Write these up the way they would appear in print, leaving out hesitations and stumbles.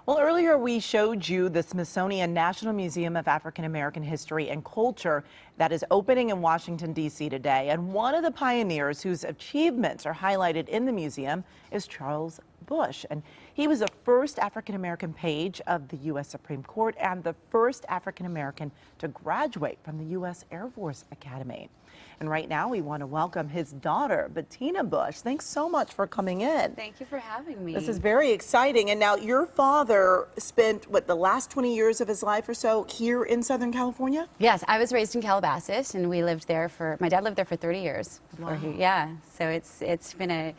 Well, earlier we showed you the Smithsonian National Museum of African American History and Culture that is opening in Washington, D.C. today. And one of the pioneers whose achievements are highlighted in the museum is Charles Bush. And he was the first African American page of the U.S. Supreme Court and the first African American to graduate from the U.S. Air Force Academy. And right now we want to welcome his daughter, Bettina Bush. Thanks so much for coming in. Thank you for having me. This is very exciting. And now your father spent, what, the last 20 years of his life or so here in Southern California? Yes, I was raised in Calabasas, and we lived there my dad lived there for 30 years. Wow. Yeah, so it's been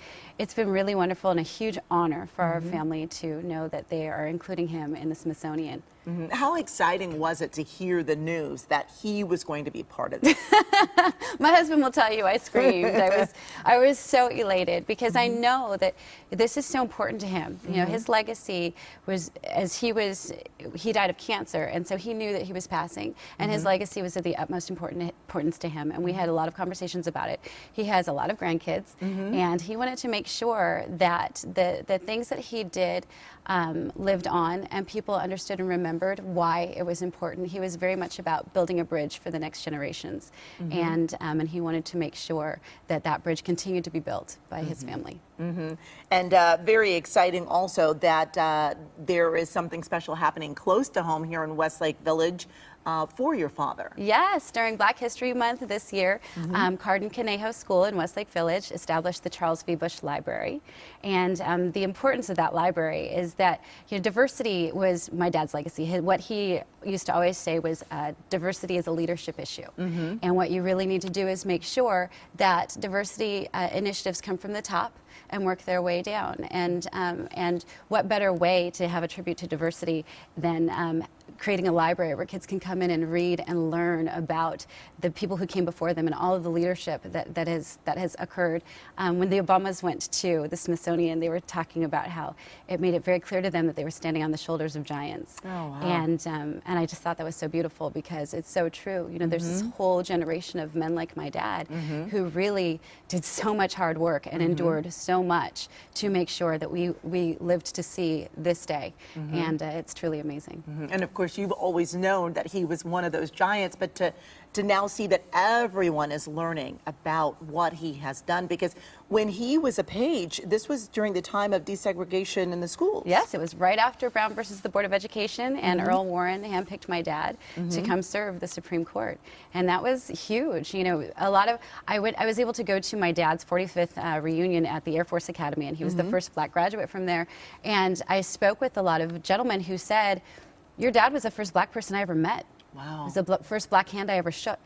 really wonderful and a huge honor for our family to know that they are including him in the Smithsonian. How exciting was it to hear the news that he was going to be part of this? My husband will tell you I screamed. I was so elated because I know that this is so important to him. You know, his legacy was, he died of cancer, and so he knew that he was passing, and his legacy was of the utmost importance to him, and we had a lot of conversations about it. He has a lot of grandkids, and he wanted to make sure that the things that he did lived on, and people understood and remembered why it was important. He was very much about building a bridge for the next generations, and he wanted to make sure that that bridge continued to be built by his family. And very exciting also that there is something special happening close to home here in Westlake Village for your father. Yes, during Black History Month this year, Cardin Conejo School in Westlake Village established the Charles V. Bush Library. And the importance of that library is that, you know, diversity was my dad's legacy. What he used to always say was diversity is a leadership issue. And what you really need to do is make sure that diversity initiatives come from the top and work their way down. And what better way to have a tribute to diversity than creating a library where kids can come in and read and learn about the people who came before them and all of the leadership that has occurred. When the Obamas went to the Smithsonian, they were talking about how it made it very clear to them that they were standing on the shoulders of giants. Oh, wow. And I just thought that was so beautiful because it's so true. You know, there's this whole generation of men like my dad who really did so much hard work and endured so much to make sure that we lived to see this day. And it's truly amazing. And of course, you've always known that he was one of those giants, but to now see that everyone is learning about what he has done, because when he was a page, this was during the time of desegregation in the schools. Yes, it was right after Brown versus the Board of Education, and Earl Warren handpicked my dad to come serve the Supreme Court, and that was huge. You know, I was able to go to my dad's 45th reunion at the Air Force Academy, and he was the first Black graduate from there, and I spoke with a lot of gentlemen who said, "Your dad was the first Black person I ever met. Wow. It was the first Black hand I ever shook."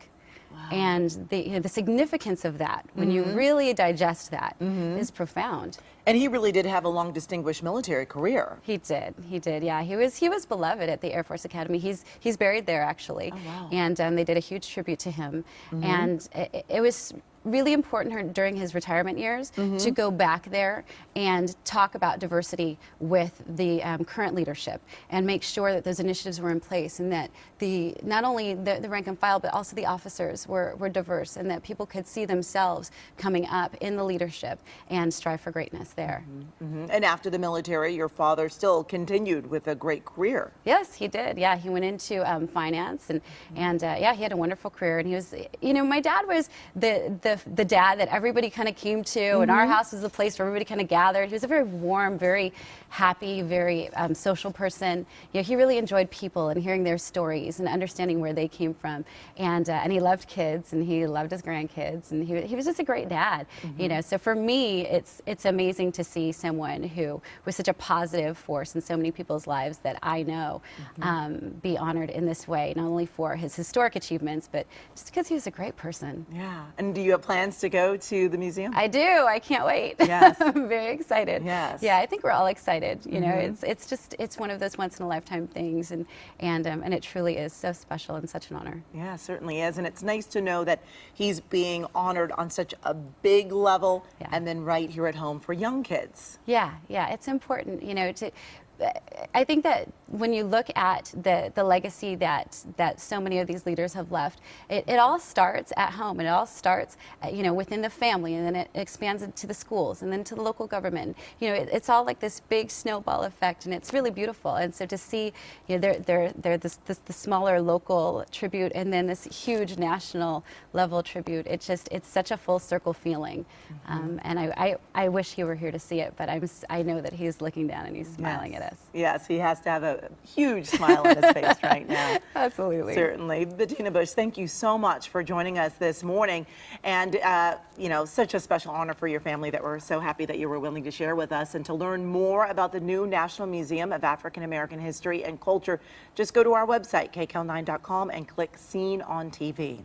Wow. And the significance of that, when you really digest that, is profound. And he really did have a long, distinguished military career. He did, yeah. He was beloved at the Air Force Academy. He's buried there, actually. Oh, wow. And they did a huge tribute to him. And it was really important during his retirement years to go back there and talk about diversity with the current leadership and make sure that those initiatives were in place, and that not only the rank and file but also the officers were diverse, and that people could see themselves coming up in the leadership and strive for greatness there. And after the military, your father still continued with a great career. Yes, he did. Yeah, he went into finance, and yeah, he had a wonderful career. And he was, you know, my dad was the dad that everybody kind of came to, and our house was the place where everybody kind of gathered. He was a very warm, very happy, very social person. You know, he really enjoyed people and hearing their stories and understanding where they came from. And he loved kids, and he loved his grandkids, and he was just a great dad. You know, so for me, it's amazing to see someone who was such a positive force in so many people's lives that I know be honored in this way, not only for his historic achievements, but just because he was a great person. Yeah. And do you have plans to go to the museum? I do. I can't wait. Yes. I'm very excited. Yes. Yeah, I think we're all excited. You know, it's one of those once in a lifetime things, and it truly is so special and such an honor. Yeah, certainly is. And it's nice to know that he's being honored on such a big level, and then right here at home for young kids. Yeah, it's important, you know, I think that when you look at the legacy that so many of these leaders have left, it all starts at home, and it all starts, within the family, and then it expands into the schools, and then to the local government. It's all like this big snowball effect, and it's really beautiful. And so to see, they're the smaller local tribute, and then this huge national level tribute, it's such a full circle feeling. And I wish he were here to see it, but I know that he's looking down and he's smiling at us. Yes, he has to have a huge smile on his face right now. Absolutely. Certainly. Bettina Bush, thank you so much for joining us this morning. And, such a special honor for your family that we're so happy that you were willing to share with us. And to learn more about the new National Museum of African American History and Culture, just go to our website, KCAL9.com, and click Seen on TV.